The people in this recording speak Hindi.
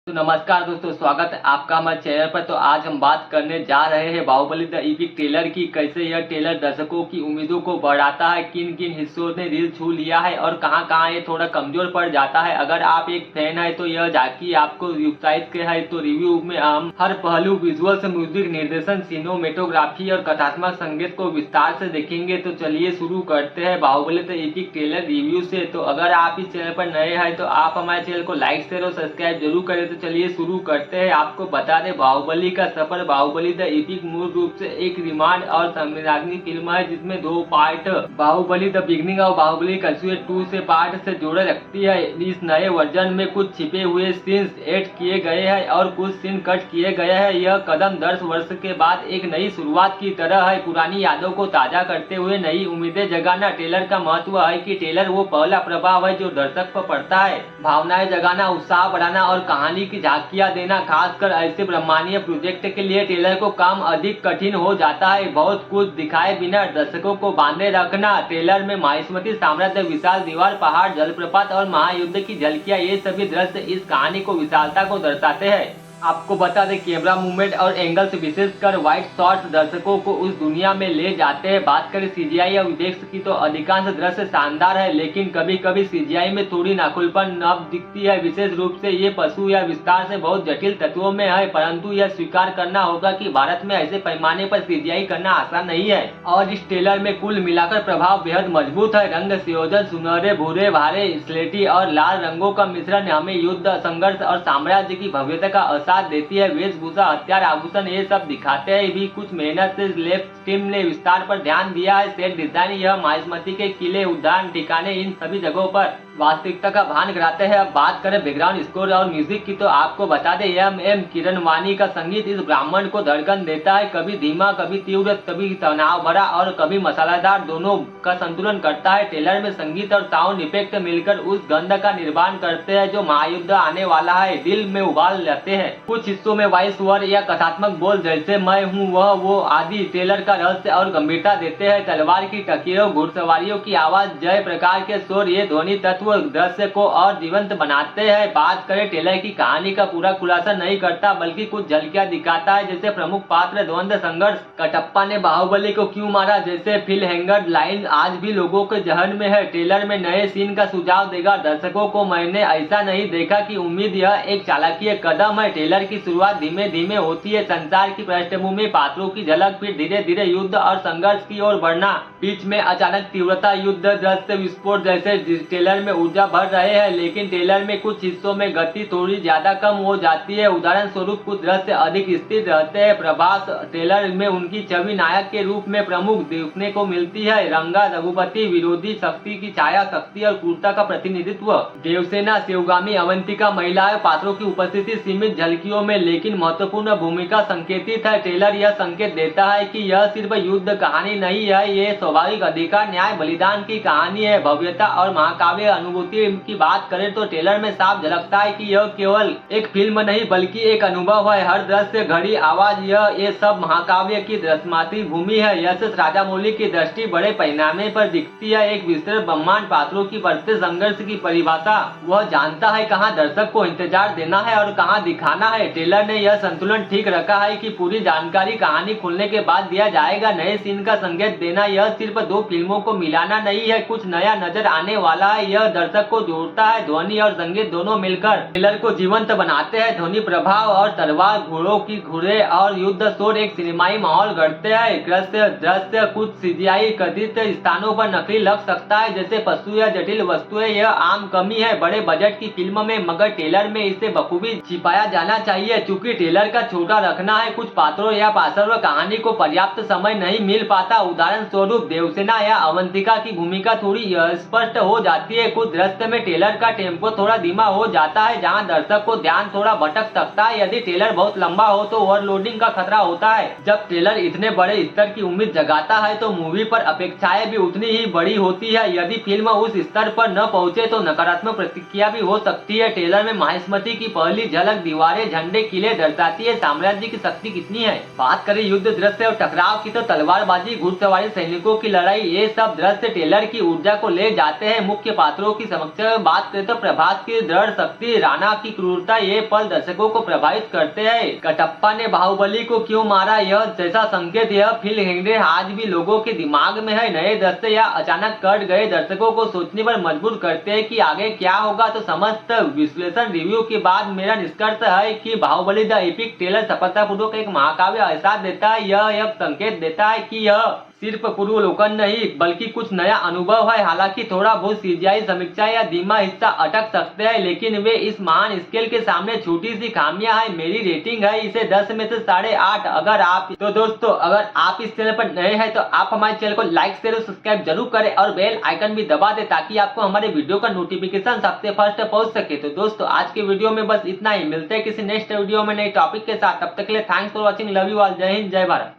तो नमस्कार दोस्तों, स्वागत है आपका हमारे चैनल पर। तो आज हम बात करने जा रहे हैं बाहुबली द एपिक ट्रेलर की। कैसे यह ट्रेलर दर्शकों की उम्मीदों को बढ़ाता है, किन किन हिस्सों ने दिल छू लिया है और कहां कहां ये थोड़ा कमजोर पड़ जाता है। अगर आप एक फैन है तो यह झांकी आपको उत्साहित के है। तो रिव्यू में हम हर पहलू, विजुअल से म्यूजिक, निर्देशन, सिनेमेटोग्राफी और कथात्मक संगीत को विस्तार से देखेंगे। तो चलिए शुरू करते हैं Baahubali the epic trailer review से। तो अगर आप इस चैनल पर नए हैं तो आप हमारे चैनल को लाइक, शेयर और सब्सक्राइब जरूर करें। तो चलिए शुरू करते हैं। आपको बता दें, बाहुबली का सफर बाहुबली द एपिक मूल रूप से एक रिमांड और संविधानिक फिल्म है जिसमें दो पार्ट बाहुबली द बिगनिंग और बाहुबली कंटिन्यूएशन 2 से पार्ट से जोड़े रखती है। इस नए वर्जन में कुछ छिपे हुए सीन्स ऐड किए गए हैं और कुछ सीन कट किए गए हैं। यह कदम 10 वर्ष के बाद एक नई शुरुआत की तरह है, पुरानी यादों को ताजा करते हुए नई उम्मीदें जगाना। ट्रेलर का महत्व है कि ट्रेलर वो पहला प्रभाव है जो दर्शक पर पड़ता है। भावनाएं जगाना, उत्साह बढ़ाना और कहानी की झांकियां देना। खासकर ऐसे ब्रह्मांडीय प्रोजेक्ट के लिए ट्रेलर को काम अधिक कठिन हो जाता है। बहुत कुछ दिखाए बिना दर्शकों को बांधे रखना। ट्रेलर में माहिष्मती साम्राज्य, विशाल दीवार, पहाड़, जलप्रपात और महायुद्ध की झलकियां, ये सभी दृश्य इस कहानी को विशालता को दर्शाते हैं। आपको बता दें, कैमरा मूवमेंट और एंगल्स, विशेषकर वाइड शॉट्स, दर्शकों को उस दुनिया में ले जाते हैं। बात करें सीजीआई या विवेक्स की तो अधिकांश दृश्य शानदार है, लेकिन कभी कभी सीजीआई में थोड़ी नाखुलपन नब दिखती है। विशेष रूप से ये पशु या विस्तार से बहुत जटिल तत्वों में है। परंतु यह स्वीकार करना होगा कि भारत में ऐसे पैमाने पर सीजीआई करना आसान नहीं है। और इस ट्रेलर में कुल मिलाकर प्रभाव बेहद मजबूत है। रंग संयोजन, सुनहरे, भूरे, भारे, स्लेटी और लाल रंगों का मिश्रण हमें युद्ध, संघर्ष और साम्राज्य की भव्यता का साथ देती है। वेशभूषा, हथियार, आभूषण ये सब दिखाते हैं भी। कुछ मेहनत से लेफ्ट टीम ने विस्तार पर ध्यान दिया है। सेट डिजाइन, यह माहिष्मती के किले, उद्यान, ठिकाने, इन सभी जगहों पर वास्तविकता का भान कराते हैं। अब बात करें बैकग्राउंड स्कोर और म्यूजिक की तो आपको बता दें, एम किरणवानी का संगीत इस ब्राह्मण को धड़कन देता है। कभी धीमा, कभी तीव्र, कभी तनाव भरा और कभी मसालेदार, दोनों का संतुलन करता है। ट्रेलर में संगीत और साउंड इफेक्ट मिलकर उस गंध का निर्माण करते हैं जो महायुद्ध आने वाला है दिल में उबाल लेते हैं। कुछ हिस्सों में वॉइस ओवर या कथात्मक बोल जैसे मैं हूँ वह वो आदि ट्रेलर का रहस्य और गंभीरता देते हैं। तलवार की टकीरों, घुड़सवारियों की आवाज, जय प्रकार के शोर, ये ध्वनि तत्व दृश्य को और जीवंत बनाते हैं। बात करें, ट्रेलर की कहानी का पूरा खुलासा नहीं करता बल्कि कुछ झलकियां दिखाता है, जैसे प्रमुख पात्र, द्वंद्व, संघर्ष, कटप्पा ने बाहुबली को क्यों मारा जैसे फिल हैंगर लाइन आज भी लोगों के जहन में है। ट्रेलर में नए सीन का सुझाव देगा दर्शकों को। मैंने ऐसा नहीं देखा कि उम्मीद, यह एक चालाकीय कदम है। ट्रेलर की शुरुआत धीमे धीमे होती है, संसार की पृष्ठभूमि, पात्रों की झलक, फिर धीरे धीरे युद्ध और संघर्ष की ओर बढ़ना। बीच में अचानक तीव्रता, युद्ध, दृश्य, विस्फोट जैसे ट्रेलर में ऊर्जा भर रहे हैं। लेकिन ट्रेलर में कुछ हिस्सों में गति थोड़ी ज्यादा कम हो जाती है। उदाहरण स्वरूप कुछ दृश्य अधिक स्थिर रहते हैं। प्रभास, ट्रेलर में उनकी छवि नायक के रूप में प्रमुख देखने को मिलती है। रंगा, रघुपति, विरोधी शक्ति की छाया, शक्ति और क्रूरता का प्रतिनिधित्व। देवसेना, शिवगामी, अवंतिका, महिलाएं, पात्रों की उपस्थिति सीमित झलकियों में लेकिन महत्वपूर्ण भूमिका संकेतित है। ट्रेलर यह संकेत देता है कि यह सिर्फ युद्ध कहानी नहीं है, ये स्वाभाविक अधिकार, न्याय, बलिदान की कहानी है। भव्यता और महाकाव्य अनुभूति की बात करें तो ट्रेलर में साफ झलकता है कि यह केवल एक फिल्म नहीं बल्कि एक अनुभव है। हर दृश्य, घड़ी, आवाज, ये सब महाकाव्य की दृश्यमाती भूमि है। यश राजामौली की दृष्टि बड़े पैमाने पर दिखती है। एक विस्तृत ब्रह्मांड, पात्रों की बढ़ते संघर्ष की परिभाषा, वह जानता है कहाँ दर्शक को इंतजार देना है और कहाँ दिखाना है। ट्रेलर ने यह संतुलन ठीक रखा है कि पूरी जानकारी कहानी खुलने के बाद दिया जाएगा। नए सीन का संकेत देना, यह सिर्फ दो फिल्मों को मिलाना नहीं है, कुछ नया नजर आने वाला है। यह दर्शक को जोड़ता है। ध्वनि और संगीत दोनों मिलकर ट्रेलर को जीवंत बनाते हैं। ध्वनि प्रभाव और तलवार, घोड़ों की घुड़े और युद्ध शोर एक सिनेमाई माहौल गढ़ते हैं। दृश्य कुछ सीजीआई कथित स्थानों पर नकली लग सकता है, जैसे पशु या जटिल वस्तुएं, यह आम कमी है बड़े बजट की फिल्म में, मगर ट्रेलर में इसे बखूबी छिपाया जाना चाहिए। चूंकि ट्रेलर का छोटा रखना है, कुछ पात्रों या पार्श्व कहानी को पर्याप्त समय नहीं मिल पाता। उदाहरण स्वरूप देवसेना या अवंतिका की भूमिका थोड़ी स्पष्ट हो जाती है। कुछ दृश्य में ट्रेलर का टेम्पो थोड़ा धीमा हो जाता है, जहां दर्शक को ध्यान थोड़ा भटक सकता है। यदि ट्रेलर बहुत लंबा हो तो ओवरलोडिंग का खतरा होता है। जब ट्रेलर इतने बड़े स्तर की उम्मीद जगाता है तो मूवी पर अपेक्षाएं भी उतनी ही बड़ी होती है। यदि फिल्म उस स्तर पर न पहुंचे तो नकारात्मक प्रतिक्रिया भी हो सकती है। ट्रेलर में माहिष्मती की पहली झलक, दीवारें, झंडे, किले दर्शाती है साम्राज्य की शक्ति कितनी है। बात करें युद्ध दृश्य और टकराव की तो तलवारबाजी, घुड़सवारी, सैनिकों की लड़ाई, ये सब दृश्य ट्रेलर की ऊर्जा को ले जाते हैं। मुख्य पात्रों पात्रों की समीक्षा में बात करें तो प्रभास की दृढ़ शक्ति, राणा की क्रूरता, ये पल दर्शकों को प्रभावित करते हैं। कटप्पा ने बाहुबली को क्यों मारा, यह जैसा संकेत यह फिल्म हेंगडे आज भी लोगों के दिमाग में है। नए दृश्य या अचानक कट गए दर्शकों को सोचने पर मजबूर करते हैं कि आगे क्या होगा। तो समस्त विश्लेषण रिव्यू के बाद मेरा निष्कर्ष है कि बाहुबली द एपिक ट्रेलर सफलतापूर्वक एक महाकाव्य एहसास देता है। यह एक संकेत देता है कि यह सिर्फ पूर्वावलोकन नहीं बल्कि कुछ नया अनुभव है। हालांकि थोड़ा बहुत सीजीआई समीक्षा या धीमा हिस्सा अटक सकते हैं, लेकिन वे इस महान स्केल के सामने छोटी सी खामियां है। मेरी रेटिंग है इसे 10 में से 8.5। अगर आप तो दोस्तों अगर आप इस चैनल पर नए हैं तो आप हमारे चैनल को लाइक शेयर और सब्सक्राइब जरूर करें और बेल आइकन भी दबा दें ताकि आपको हमारे वीडियो का नोटिफिकेशन सबसे फर्स्ट पहुंच सके। तो दोस्तों आज के वीडियो में बस इतना ही। मिलते हैं किसी नेक्स्ट वीडियो में नए टॉपिक के साथ। तब तक के लिए thanks for watching. Love you all. जय हिंद, जय भारत।